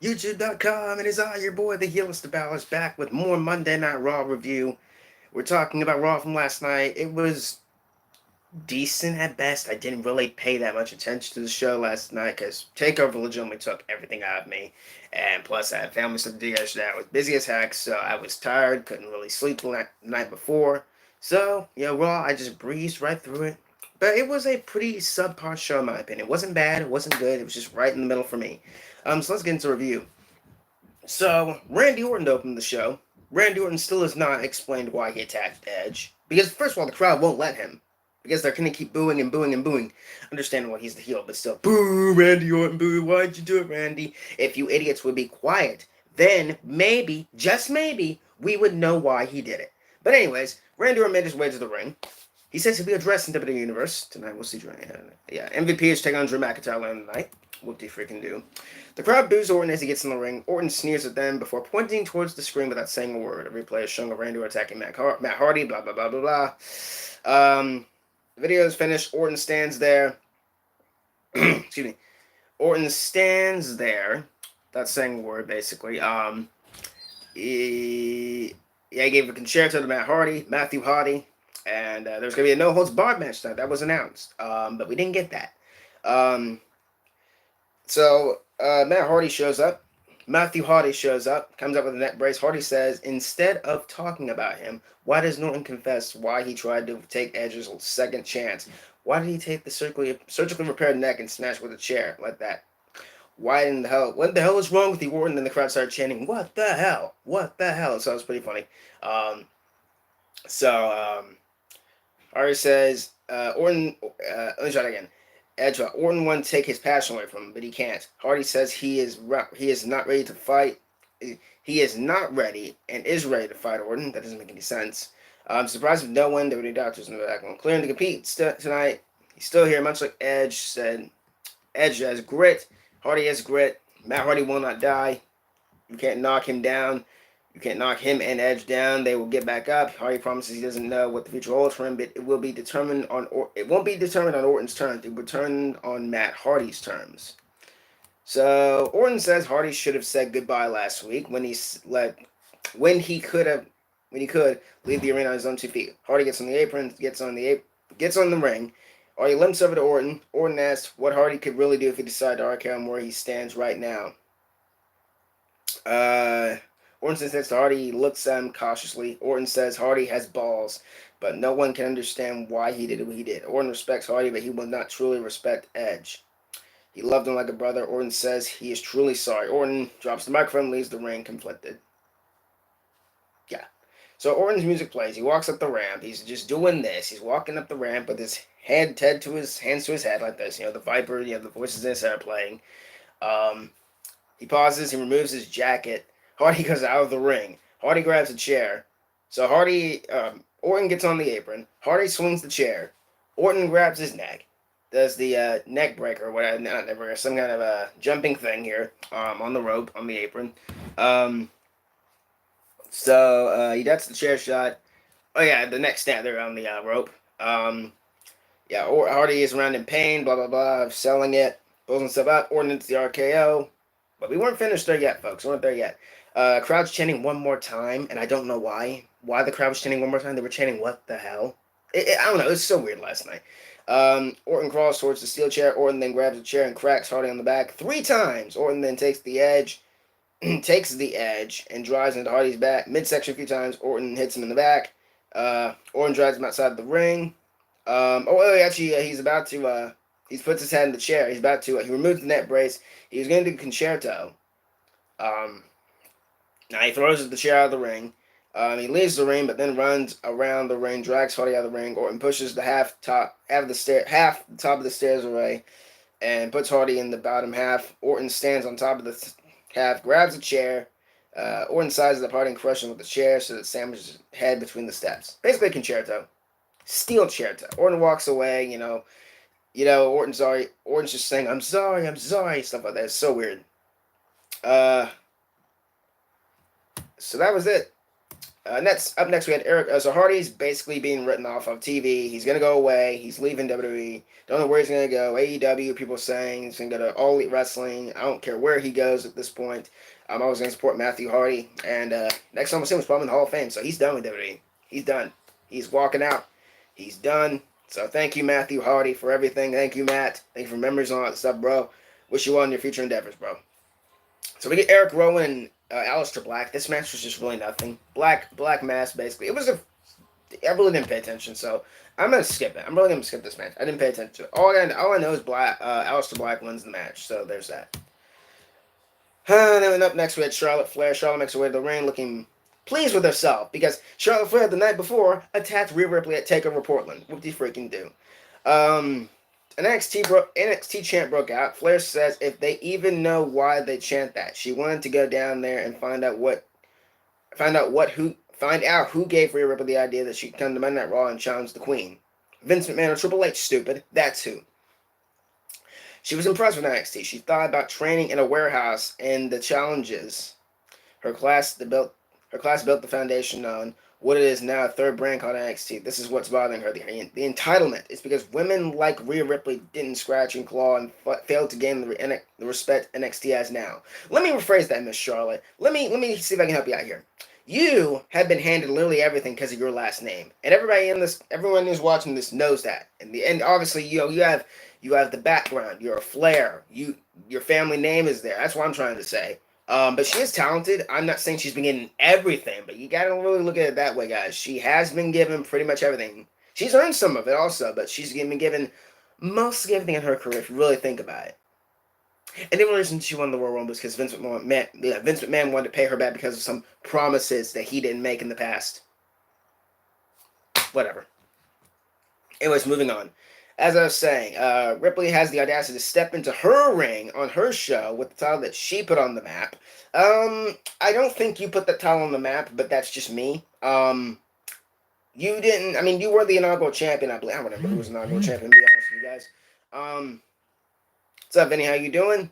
YouTube.com, and it's I, your boy, the Healist Balor, back with more Monday Night Raw review. We're talking about Raw from last night. It was decent at best. I didn't really pay that much attention to the show last night because TakeOver legitimately took everything out of me. And plus, I had family stuff to do yesterday. I was busy as heck, so I was tired, couldn't really sleep the night before. So, Raw, I just breezed right through it. But it was a pretty subpar show, in my opinion. It wasn't bad, it wasn't good, it was just right in the middle for me. So let's get into review. So, Randy Orton opened the show. Randy Orton still has not explained why he attacked Edge. Because, first of all, the crowd won't let him. Because they're going to keep booing and booing and booing. Understanding why he's the heel, but still, boo, Randy Orton, boo, why'd you do it, Randy? If you idiots would be quiet, then maybe, just maybe, we would know why he did it. But anyways, Randy Orton made his way to the ring. He says he'll be addressed in WWE Universe. Tonight we'll see Drew. Yeah, MVP is taking on Drew McIntyre later tonight. Whoop-de-freaking do. The crowd boos Orton as he gets in the ring. Orton sneers at them before pointing towards the screen without saying a word. A replay is showing of Randy Orton attacking Matt Hardy, blah, blah, blah, blah, blah. The video is finished. Orton stands there. Excuse me. Orton stands there. Without saying a word, basically. He gave a concerto to Matthew Hardy. And there's going to be a no-holds-barred match tonight. That was announced. But we didn't get that. So Matt Hardy shows up. Matthew Hardy shows up, comes up with a neck brace. Hardy says, instead of talking about him, why does Norton confess why he tried to take Edge's second chance? Why did he take the surgically repaired neck and smash with a chair like that? What the hell is wrong with you, Orton? Then the crowd started chanting, what the hell? What the hell? So it was pretty funny. Hardy says, Orton, let me try that again. Edge, Orton wanted to take his passion away from him, but he can't. Hardy says he is not ready to fight. He is not ready and is ready to fight Orton. That doesn't make any sense. I'm surprised with no one. There were any doctors in the back one clearing to compete tonight. He's still here, much like Edge said. Edge has grit. Hardy has grit. Matt Hardy will not die. You can't knock him down. You can't knock him and Edge down. They will get back up. Hardy promises he doesn't know what the future holds for him, but it will be determined on. It won't be determined on Orton's terms. It will be determined on Matt Hardy's terms. So Orton says Hardy should have said goodbye last week when he could leave the arena on his own 2 feet. Hardy gets on the apron, gets on the ring. Hardy limps over to Orton. Orton asks what Hardy could really do if he decided to RKO him where he stands right now. Orton says to Hardy, he looks at him cautiously. Orton says Hardy has balls, but no one can understand why he did what he did. Orton respects Hardy, but he will not truly respect Edge. He loved him like a brother. Orton says he is truly sorry. Orton drops the microphone, leaves the ring conflicted. Yeah. So Orton's music plays. He walks up the ramp. He's just doing this. He's walking up the ramp with his hands to his head like this. The Viper, the voices in his head are playing. He pauses. He removes his jacket. Hardy goes out of the ring. Hardy grabs a chair. So Orton gets on the apron. Hardy swings the chair. Orton grabs his neck. Does the neck breaker, some kind of a jumping thing here on the rope, on the apron. He does the chair shot. Oh yeah, the neck snap there on the rope. Hardy is around in pain, blah, blah, blah, selling it. Pulls himself out. Orton into the RKO. But we weren't finished there yet, folks. We weren't there yet. Crowd's chanting one more time, and I don't know why. Why the crowd was chanting one more time? They were chanting, what the hell? I don't know. It was so weird last night. Orton crawls towards the steel chair. Orton then grabs a chair and cracks Hardy on the back 3 times. Orton then takes the edge and drives into Hardy's back. Midsection a few times. Orton hits him in the back. Orton drives him outside the ring. He's about to... he puts his head in the chair. He removes the neck brace. He was going to do concerto. Now he throws the chair out of the ring. He leaves the ring, but then runs around the ring, drags Hardy out of the ring. Orton pushes the top of the stairs away, and puts Hardy in the bottom half. Orton stands on top of the half, grabs a chair. Orton sizes up Hardy and crushes him with the chair so that it sandwiches his head between the steps. Basically a concerto. Steel concerto. Orton walks away, Orton's sorry. Orton's just saying, I'm sorry, stuff like that. It's so weird. So that was it. Up next, we had Eric. So Hardy's basically being written off of TV. He's gonna go away. He's leaving WWE. Don't know where he's gonna go. AEW. People saying he's gonna go to All Elite Wrestling. I don't care where he goes at this point. I'm always gonna support Matthew Hardy. And next time we'll see him is probably in the Hall of Fame. So he's done with WWE. He's done. He's walking out. He's done. So thank you, Matthew Hardy, for everything. Thank you, Matt. Thank you for memories and all that stuff, bro. Wish you well in your future endeavors, bro. So we get Eric Rowan and Aleister Black. This match was just really nothing. Black mass, basically. I really didn't pay attention, so I'm gonna skip it. I'm really gonna skip this match. I didn't pay attention to it. All I know is Aleister Black wins the match, so there's that. Then up next we had Charlotte Flair. Charlotte makes her way to the ring, looking pleased with herself because Charlotte Flair the night before attacked Rhea Ripley at Takeover Portland. What do you freaking do? NXT chant broke out. Flair says if they even know why they chant that, she wanted to go down there and find out who gave Rhea Ripley the idea that she could come to Monday Night Raw and challenge the Queen. Vince McMahon or Triple H, stupid. That's who. She was impressed with NXT. She thought about training in a warehouse and the challenges her class built the foundation on what it is now, a third brand called NXT. This is what's bothering her. The entitlement is because women like Rhea Ripley didn't scratch and claw and failed to gain the respect NXT has now. Let me rephrase that, Miss Charlotte. Let me see if I can help you out here. You have been handed literally everything because of your last name, and everyone who's watching this knows that. And obviously, you have the background. You're a Flair. Your family name is there. That's what I'm trying to say. But she is talented. I'm not saying she's been getting everything, but you gotta really look at it that way, guys. She has been given pretty much everything. She's earned some of it also, but she's been given mostly everything in her career if you really think about it. And the only reason she won the Royal Rumble is because Vince McMahon wanted to pay her back because of some promises that he didn't make in the past. Whatever. Anyways, moving on. As I was saying, Ripley has the audacity to step into her ring on her show with the title that she put on the map. I don't think you put that title on the map, but that's just me. You didn't. I mean, you were the inaugural champion, I believe. I don't remember who was the inaugural champion, to be honest with you guys. What's up, Vinny? How you doing?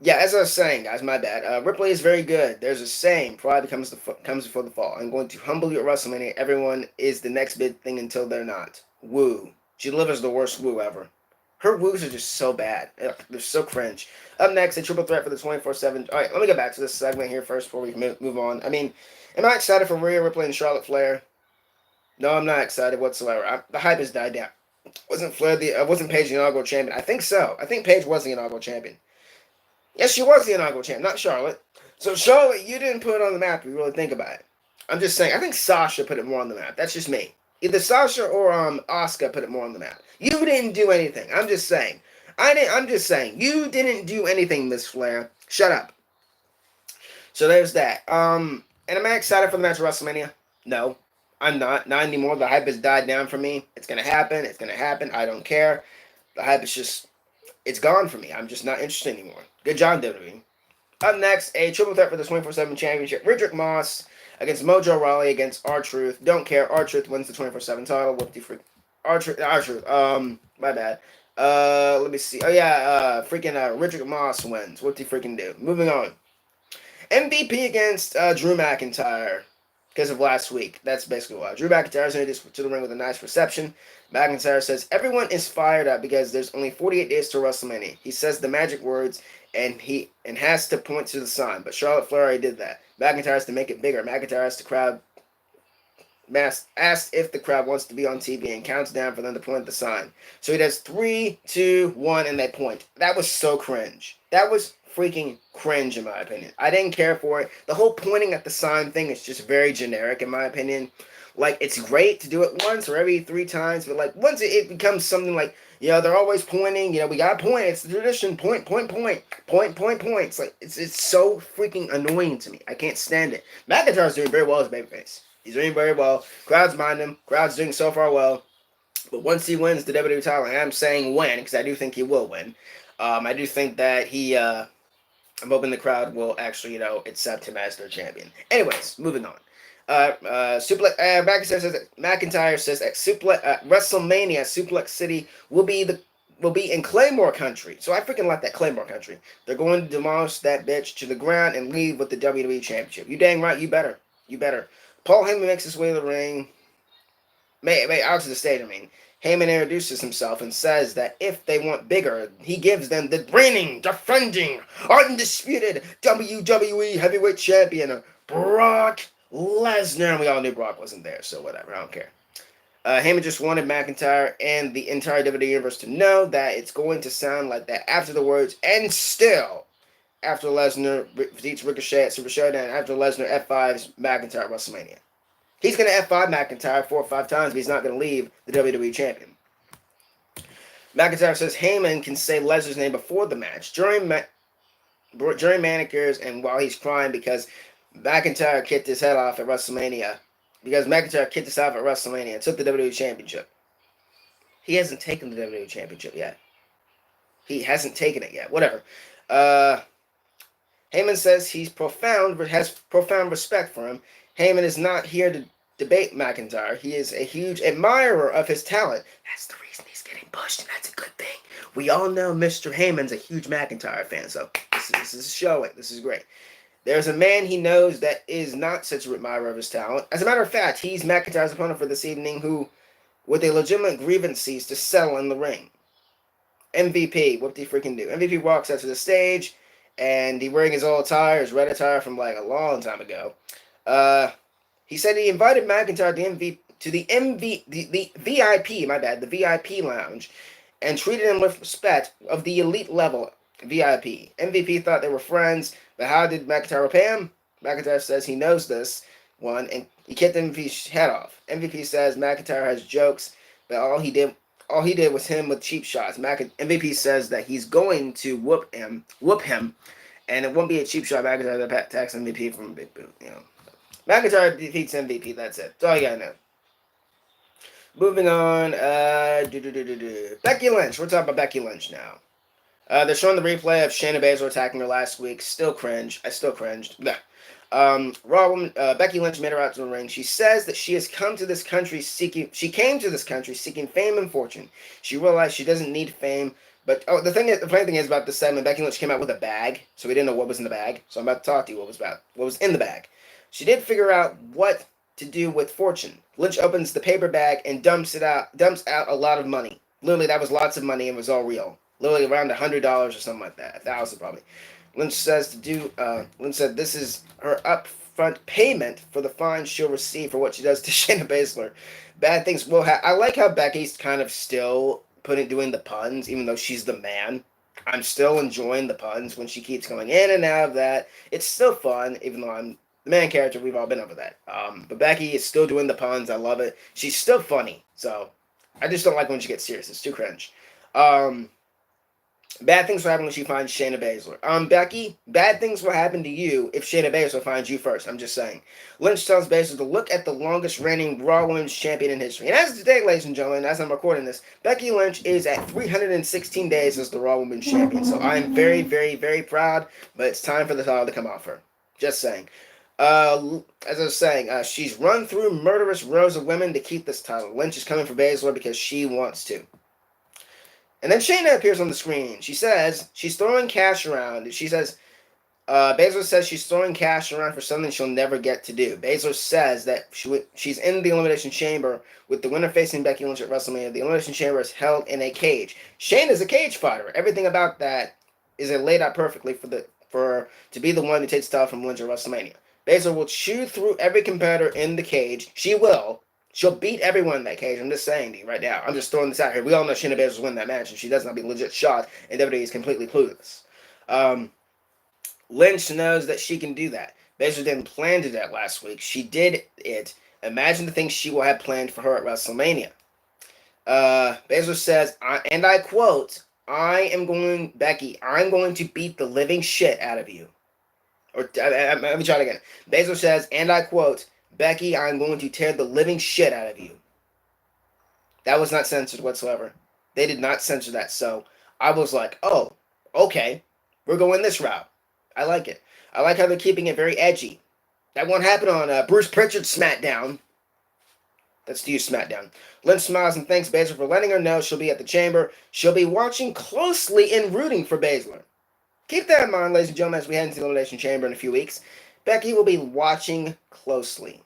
Yeah, as I was saying, guys, my bad. Ripley is very good. There's a saying, pride comes before the fall. I'm going to humble you at WrestleMania. Everyone is the next big thing until they're not. Woo. She delivers the worst woo ever. Her woos are just so bad. Ugh, they're so cringe. Up next, a triple threat for the 24/7. All right, let me get back to this segment here first before we move on. I mean, am I excited for Rhea Ripley and Charlotte Flair? No, I'm not excited whatsoever. The hype has died down. Wasn't Paige the inaugural champion? I think so. I think Paige was the inaugural champion. Yes, she was the inaugural champ, not Charlotte. So Charlotte, you didn't put it on the map if you really think about it. I'm just saying, I think Sasha put it more on the map. That's just me. Either Sasha or Asuka put it more on the map. You didn't do anything. I'm just saying. I'm just saying. You didn't do anything, Miss Flair. Shut up. So there's that. And am I excited for the match at WrestleMania? No, I'm not. Not anymore. The hype has died down for me. It's gonna happen. It's gonna happen. I don't care. The hype is just, it's gone for me. I'm just not interested anymore. Good job, WWE. Up next, a triple threat for the 24/7 championship. Riddick Moss against Mojo Rawley against R-Truth. Don't care. R-Truth wins the 24/7 title. What the freak? R-Truth. My bad. Let me see. Oh yeah, freaking Riddick Moss wins. What the freaking do? Moving on. MVP against Drew McIntyre because of last week. That's basically why. Drew McIntyre's introduced to the ring with a nice reception. McIntyre says everyone is fired up because there's only 48 days to WrestleMania. He says the magic words and has to point to the sign, but Charlotte Flair already did that. McIntyre has to make it bigger. McIntyre asked if the crowd wants to be on TV and counts down for them to point at the sign. So he does 3, 2, 1, and they point. That was so cringe. That was freaking cringe, in my opinion. I didn't care for it. The whole pointing at the sign thing is just very generic, in my opinion. Like, it's great to do it once or every 3 times, but like once it becomes something like, they're always pointing, we gotta point. It's the tradition. Point. It's like it's so freaking annoying to me. I can't stand it. McIntyre's doing very well as a babyface. He's doing very well. Crowd's mind him. Crowd's doing so far well. But once he wins the WWE title, and I'm saying when, because I do think he will win. I do think that I'm hoping the crowd will actually, accept him as their champion. Anyways, moving on. McIntyre says at WrestleMania, Suplex City will be in Claymore country. So I freaking like that Claymore country. They're going to demolish that bitch to the ground and leave with the WWE Championship. You dang right, you better. You better. Paul Heyman makes his way to the ring. Out to the stage, I mean. Heyman introduces himself and says that if they want bigger, he gives them the reigning, defending, undisputed WWE Heavyweight Champion, Brock Lesnar. And we all knew Brock wasn't there, so whatever, I don't care. Heyman just wanted McIntyre and the entire WWE Universe to know that it's going to sound like that after the words, and still, after Lesnar defeats Ricochet at Super Showdown, after Lesnar F5's McIntyre at WrestleMania. He's going to F5 McIntyre 4 or 5 times, but he's not going to leave the WWE Champion. McIntyre says Heyman can say Lesnar's name before the match, during manicures, and while he's crying because McIntyre kicked his head off at WrestleMania. Because McIntyre kicked his head off at WrestleMania and took the WWE Championship. He hasn't taken the WWE Championship yet. He hasn't taken it yet. Whatever. Heyman says has profound respect for him. Heyman is not here to debate McIntyre. He is a huge admirer of his talent. That's the reason he's getting pushed, and that's a good thing. We all know Mr. Heyman's a huge McIntyre fan, so this is showing. This is great. There's a man he knows that is not such an admirer of his talent. As a matter of fact, he's McIntyre's opponent for this evening who, with a legitimate grievance, sees to settle in the ring. MVP, what did he freaking do? MVP walks out to the stage, and he's wearing his old attire, his red attire from like a long time ago. He said he invited McIntyre to the VIP, the VIP lounge, and treated him with respect of the elite level VIP. MVP thought they were friends, but how did McIntyre repay him? McIntyre says he knows this one, and he kicked MVP's head off. MVP says McIntyre has jokes, but all he did was him with cheap shots. MVP says that he's going to whoop him, and it won't be a cheap shot. McIntyre attacks MVP from a big boot. McIntyre defeats MVP. That's it. That's all you gotta know. Moving on. Becky Lynch. We're talking about Becky Lynch now. They're showing the replay of Shayna Baszler attacking her last week. Still cringe. I still cringed. Raw woman Becky Lynch made her out to the ring. She says that she came to this country seeking fame and fortune. She realized she doesn't need fame. But the funny thing is about this segment, Becky Lynch came out with a bag, so we didn't know what was in the bag. So I'm about to talk to you what was in the bag. She did figure out what to do with fortune. Lynch opens the paper bag and dumps out a lot of money. Literally, that was lots of money and it was all real. Literally around $100 or something like that, $1,000 probably. Lynch said this is her upfront payment for the fine she'll receive for what she does to Shayna Baszler. Bad things will happen. I like how Becky's kind of still doing the puns, even though she's the man. I'm still enjoying the puns when she keeps going in and out of that. It's still fun, even though I'm the main character. We've all been over that. But Becky is still doing the puns. I love it. She's still funny. So I just don't like when she gets serious. It's too cringe. Bad things will happen when she finds Shayna Baszler. Becky, bad things will happen to you if Shayna Baszler finds you first. I'm just saying. Lynch tells Baszler to look at the longest reigning Raw Women's Champion in history. And as of today, ladies and gentlemen, as I'm recording this, Becky Lynch is at 316 days as the Raw Women's Champion. So I'm very, very, very proud, but it's time for the title to come off her. Just saying. As I was saying, she's run through murderous rows of women to keep this title. Lynch is coming for Baszler because she wants to. And then Shayna appears on the screen. She says she's throwing cash around. She says, Baszler says she's throwing cash around for something she'll never get to do. Baszler says that she's in the Elimination Chamber with the winner facing Becky Lynch at WrestleMania. The Elimination Chamber is held in a cage. Shayna's a cage fighter. Everything about that is laid out perfectly for to be the one who takes the title from Lynch at WrestleMania. Baszler will chew through every competitor in the cage. She will. She'll beat everyone in that cage. I'm just saying to you right now. I'm just throwing this out here. We all know Shayna Baszler will win that match, and she does not be legit shot, and WWE is completely clueless. Lynch knows that she can do that. Baszler didn't plan to do that last week. She did it. Imagine the things she will have planned for her at WrestleMania. Baszler says, and I quote, I'm going to beat the living shit out of you. Let me try it again. Baszler says, and I quote, Becky, I'm going to tear the living shit out of you. That was not censored whatsoever. They did not censor that. So I was like, oh, okay. We're going this route. I like it. I like how they're keeping it very edgy. That won't happen on Bruce Pritchard's SmackDown. That's to use SmackDown. Lynch smiles and thanks Baszler for letting her know she'll be at the chamber. She'll be watching closely and rooting for Baszler. Keep that in mind, ladies and gentlemen, as we head into the Elimination Chamber in a few weeks. Becky will be watching closely,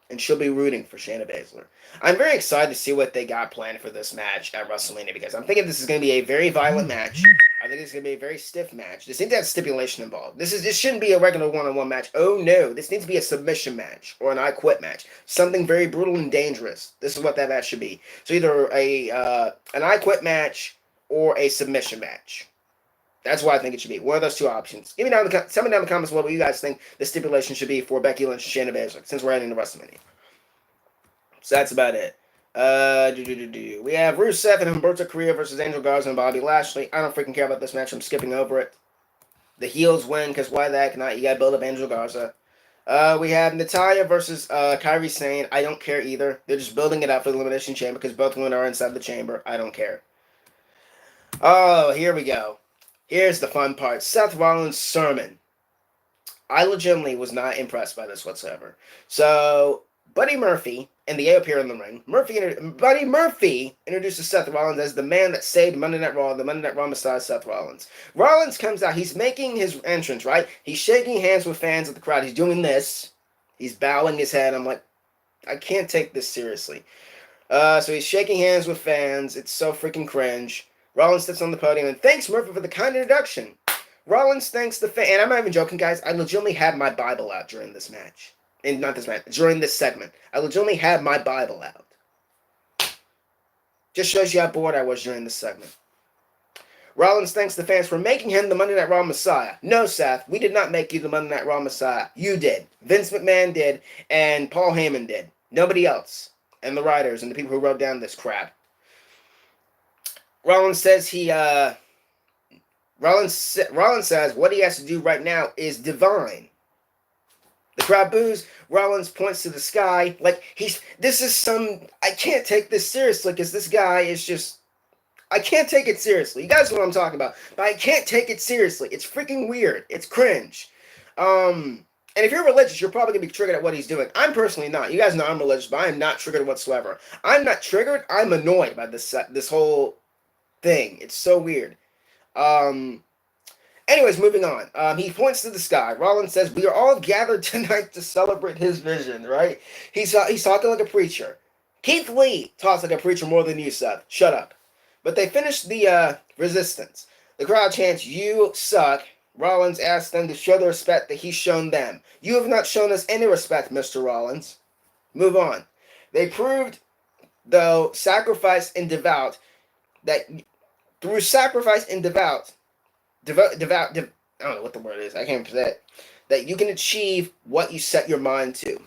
and she'll be rooting for Shayna Baszler. I'm very excited to see what they got planned for this match at WrestleMania because I'm thinking this is going to be a very violent match. I think it's going to be a very stiff match. This needs to have stipulation involved. This shouldn't be a regular one-on-one match. Oh no, this needs to be a submission match or an I Quit match. Something very brutal and dangerous. This is what that match should be. So either an I Quit match or a submission match. That's what I think it should be. One of those two options. Tell me down in the comments what you guys think the stipulation should be for Becky Lynch and Shayna Baszler, since we're heading to WrestleMania. So that's about it. We have Rusev and Humberto Carrillo versus Angel Garza and Bobby Lashley. I don't freaking care about this match. I'm skipping over it. The heels win, because why the heck not? You gotta build up Angel Garza. We have Natalya versus Kairi Sane. I don't care either. They're just building it up for the Elimination Chamber because both women are inside the chamber. I don't care. Oh, here we go. Here's the fun part. Seth Rollins' sermon. I legitimately was not impressed by this whatsoever. So, Buddy Murphy and the AOP are in the ring. Buddy Murphy introduces Seth Rollins as the man that saved Monday Night Raw, the Monday Night Raw Messiah, Seth Rollins. Rollins comes out. He's making his entrance, right? He's shaking hands with fans of the crowd. He's doing this. He's bowing his head. I'm like, I can't take this seriously. So he's shaking hands with fans. It's so freaking cringe. Rollins steps on the podium and thanks Murphy for the kind introduction. Rollins thanks the fan. And I'm not even joking, guys. I legitimately had my Bible out during this match. And not this match. During this segment. I legitimately had my Bible out. Just shows you how bored I was during this segment. Rollins thanks the fans for making him the Monday Night Raw Messiah. No, Seth. We did not make you the Monday Night Raw Messiah. You did. Vince McMahon did. And Paul Heyman did. Nobody else. And the writers and the people who wrote down this crap. Rollins says Rollins says what he has to do right now is divine. The crowd boos. Rollins points to the sky like I can't take this seriously because this guy is just, I can't take it seriously. You guys know what I'm talking about, but I can't take it seriously. It's freaking weird. It's cringe. And if you're religious, you're probably gonna be triggered at what he's doing. I'm personally not. You guys know I'm religious, but I am not triggered whatsoever. I'm not triggered. I'm annoyed by this whole thing. It's so weird. Anyways, moving on. He points to the sky. Rollins says, we are all gathered tonight to celebrate his vision, right? He's talking like a preacher. Keith Lee talks like a preacher more than you, Seth. Shut up. But they finish the resistance. The crowd chants, you suck. Rollins asks them to show the respect that he's shown them. You have not shown us any respect, Mr. Rollins. Move on. They proved, though, sacrifice and devout, that through sacrifice and devout, I don't know what the word is. I can't say it. That you can achieve what you set your mind to.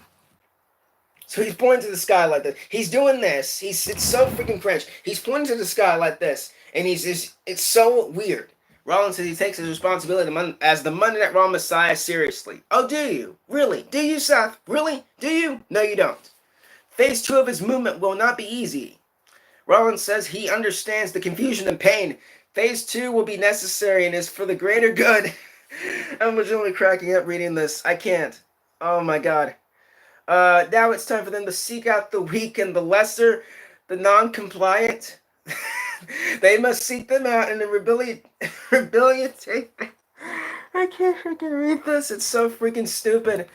So he's pointing to the sky like this. He's doing this. It's so freaking cringe. He's pointing to the sky like this, and it's so weird. Rollins says he takes his responsibility as the Monday Night Raw Messiah seriously. Oh, do you? Really? Do you, Seth? Really? Do you? No, you don't. Phase 2 of his movement will not be easy. Rollins says he understands the confusion and pain. Phase 2 will be necessary and is for the greater good. I'm legitimately cracking up reading this. I can't. Oh my god. Now it's time for them to seek out the weak and the lesser, the non-compliant. They must seek them out and rehabilitate them. I can't freaking read this. It's so freaking stupid.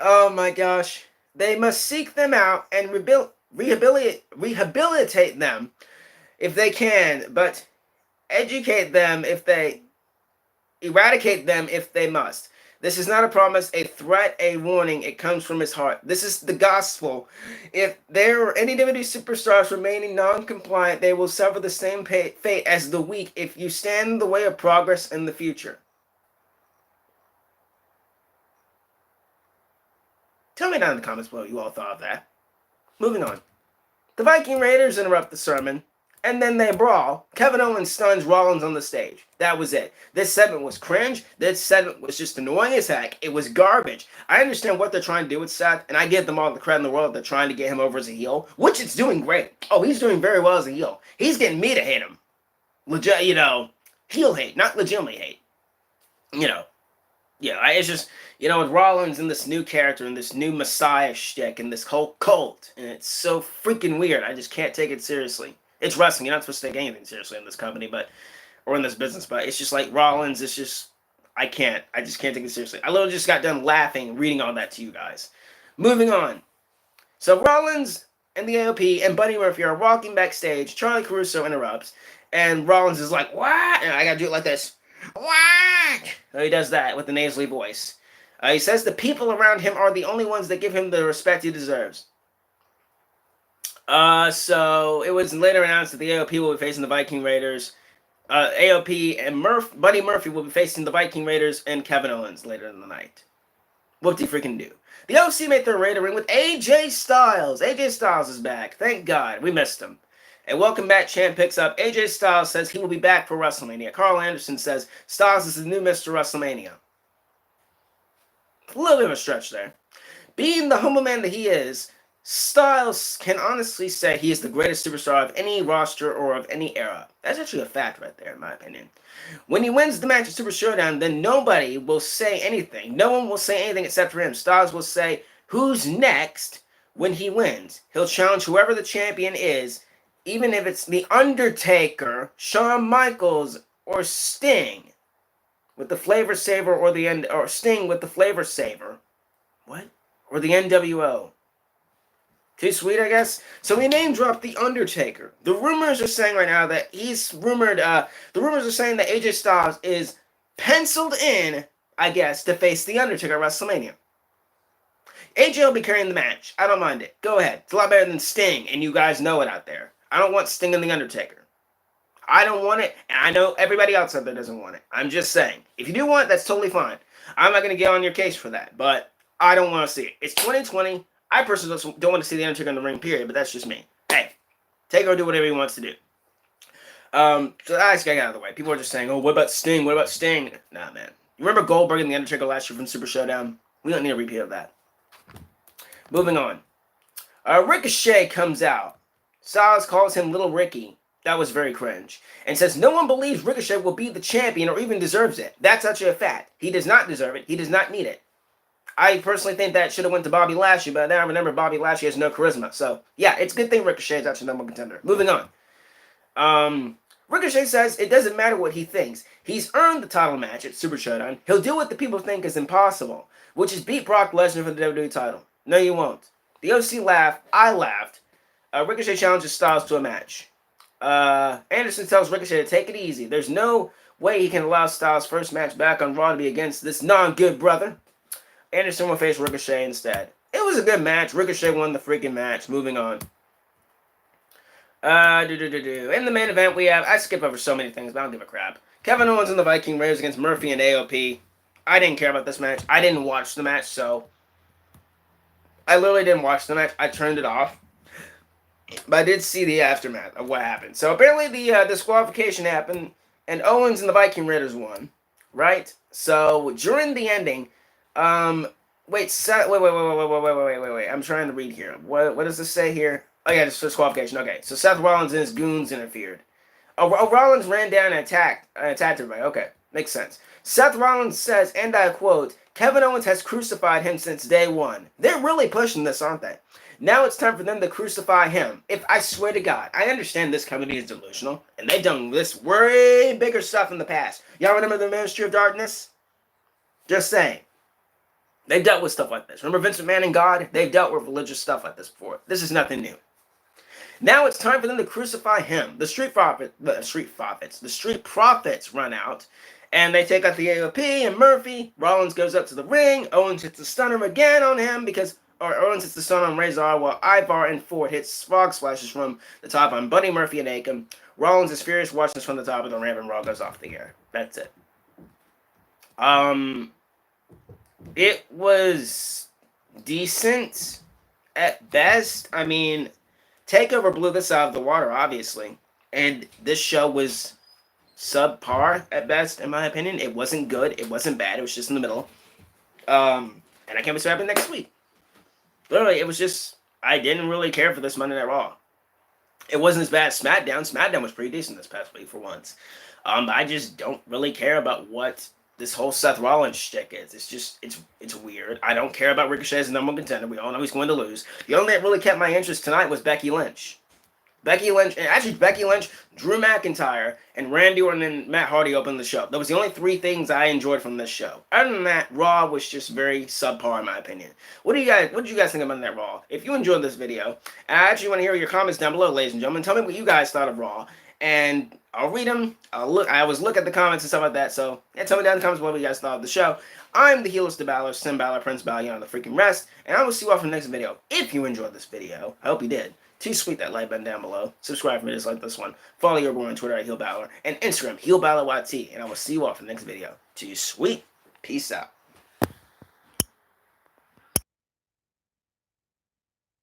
Oh my gosh. They must seek them out and rehabilitate them if they can, but eradicate them if they must. This is not a promise, a threat, a warning. It comes from his heart. This is the gospel. If there are any WWE superstars remaining non-compliant, they will suffer the same fate as the weak if you stand in the way of progress in the future. Tell me down in the comments what you all thought of that. Moving on. The Viking Raiders interrupt the sermon, and then they brawl. Kevin Owens stuns Rollins on the stage. That was it. This segment was cringe. This segment was just annoying as heck. It was garbage. I understand what they're trying to do with Seth, and I give them all the credit in the world. They're trying to get him over as a heel, which it's doing great. Oh, he's doing very well as a heel. He's getting me to hate him. Legit, heel hate, not legitimately hate. It's just, with Rollins and this new character and this new Messiah shtick and this whole cult, and it's so freaking weird. I just can't take it seriously. It's wrestling. You're not supposed to take anything seriously in this company, or in this business, but it's just like Rollins is just, I can't. I just can't take it seriously. I literally just got done laughing reading all that to you guys. Moving on. So Rollins and the AOP and Buddy Murphy are walking backstage. Charlie Caruso interrupts, and Rollins is like, "What?" And I gotta do it like this. What? So he does that with the nasally voice. He says the people around him are the only ones that give him the respect he deserves. So it was later announced that the AOP will be facing the Viking Raiders. AOP and Buddy Murphy will be facing the Viking Raiders and Kevin Owens later in the night. Whoop-de freaking do. The OC made their raid ring with AJ Styles. AJ Styles is back. Thank God. We missed him. A welcome back chant picks up. AJ Styles says he will be back for WrestleMania. Carl Anderson says Styles is the new Mr. WrestleMania. A little bit of a stretch there. Being the humble man that he is, Styles can honestly say he is the greatest superstar of any roster or of any era. That's actually a fact right there, in my opinion. When he wins the match at Super Showdown, then nobody will say anything. No one will say anything except for him. Styles will say, who's next when he wins? He'll challenge whoever the champion is, even if it's The Undertaker, Shawn Michaels, or Sting with the Flavor Saver or Sting with the Flavor Saver. What? Or the NWO. Too sweet, I guess. So we name dropped The Undertaker. The rumors are saying right now that he's rumored. The rumors are saying that AJ Styles is penciled in, I guess, to face The Undertaker at WrestleMania. AJ will be carrying the match. I don't mind it. Go ahead. It's a lot better than Sting, and you guys know it out there. I don't want Sting and The Undertaker. I don't want it, and I know everybody else out there doesn't want it. I'm just saying. If you do want it, that's totally fine. I'm not going to get on your case for that, but I don't want to see it. It's 2020. I personally don't want to see The Undertaker in the ring, period, but that's just me. Hey, Taker do whatever he wants to do. So I just got out of the way. People are just saying, oh, what about Sting? What about Sting? Nah, man. You remember Goldberg and The Undertaker last year from Super Showdown? We don't need a repeat of that. Moving on. Ricochet comes out. Styles calls him Little Ricky. That was very cringe. And says no one believes Ricochet will be the champion or even deserves it. That's actually a fact. He does not deserve it. He does not need it. I personally think that should have went to Bobby Lashley, but now I remember Bobby Lashley has no charisma. So, yeah, it's a good thing Ricochet is actually number one contender. Moving on. Ricochet says it doesn't matter what he thinks. He's earned the title match at Super Showdown. He'll do what the people think is impossible, which is beat Brock Lesnar for the WWE title. No, you won't. The OC laughed. I laughed. Ricochet challenges Styles to a match. Anderson tells Ricochet to take it easy. There's no way he can allow Styles' first match back on Raw to be against this non-good brother. Anderson will face Ricochet instead. It was a good match. Ricochet won the freaking match. Moving on. In the main event, we have... I skip over so many things, but I don't give a crap. Kevin Owens and the Viking Raiders against Murphy and AOP. I didn't care about this match. I didn't watch the match, so... I literally didn't watch the match. I turned it off. But I did see the aftermath of what happened. So apparently the disqualification happened, and Owens and the Viking Raiders won. Right? So during the ending... wait. I'm trying to read here. What does this say here? Oh yeah, it's disqualification. Okay, so Seth Rollins and his goons interfered. Oh, Rollins ran down and attacked everybody. Okay, makes sense. Seth Rollins says, and I quote, Kevin Owens has crucified him since day one. They're really pushing this, aren't they? Now it's time for them to crucify him. If I swear to God, I understand this company is delusional, and they've done this way bigger stuff in the past. Y'all remember the Ministry of Darkness? Just saying. They've dealt with stuff like this. Remember Vince McMahon and God? They've dealt with religious stuff like this before. This is nothing new. Now it's time for them to crucify him. The Street Profits run out, and they take out the AOP and Murphy. Rollins goes up to the ring. Owens hits the stunner again on him Owens hits the stunner on Razor, while Ivar and Ford hits frog splashes from the top on Buddy Murphy and Akam. Rollins is furious, watching this from the top of the ramp, and Raw goes off the air. That's it. It was decent at best. I mean, TakeOver blew this out of the water, obviously. And this show was subpar at best, in my opinion. It wasn't good. It wasn't bad. It was just in the middle. And I can't wait to happen next week. Literally, it was just... I didn't really care for this Monday Night Raw. It wasn't as bad as SmackDown. SmackDown was pretty decent this past week for once. But I just don't really care about what this whole Seth Rollins shtick is. It's just, it's weird. I don't care about Ricochet as the number one contender. We all know he's going to lose. The only thing that really kept my interest tonight was Becky Lynch. Becky Lynch, and actually Becky Lynch, Drew McIntyre, and Randy Orton and Matt Hardy opened the show. That was the only three things I enjoyed from this show. Other than that, Raw was just very subpar in my opinion. What did you guys think about that Raw? If you enjoyed this video, and I actually want to hear your comments down below, ladies and gentlemen. Tell me what you guys thought of Raw, and I'll read them. I always look at the comments and stuff like that. So yeah, tell me down in the comments what you guys thought of the show. I'm the Heelist of Balor, Sin Balor, Prince Balor, on the freaking rest, and I will see you all for the next video. If you enjoyed this video, I hope you did. Too sweet that like button down below. Subscribe for videos like this one. Follow your boy on Twitter at HeelBalor and Instagram HeelBalorYT. And I will see you all for the next video. Too sweet. Peace out.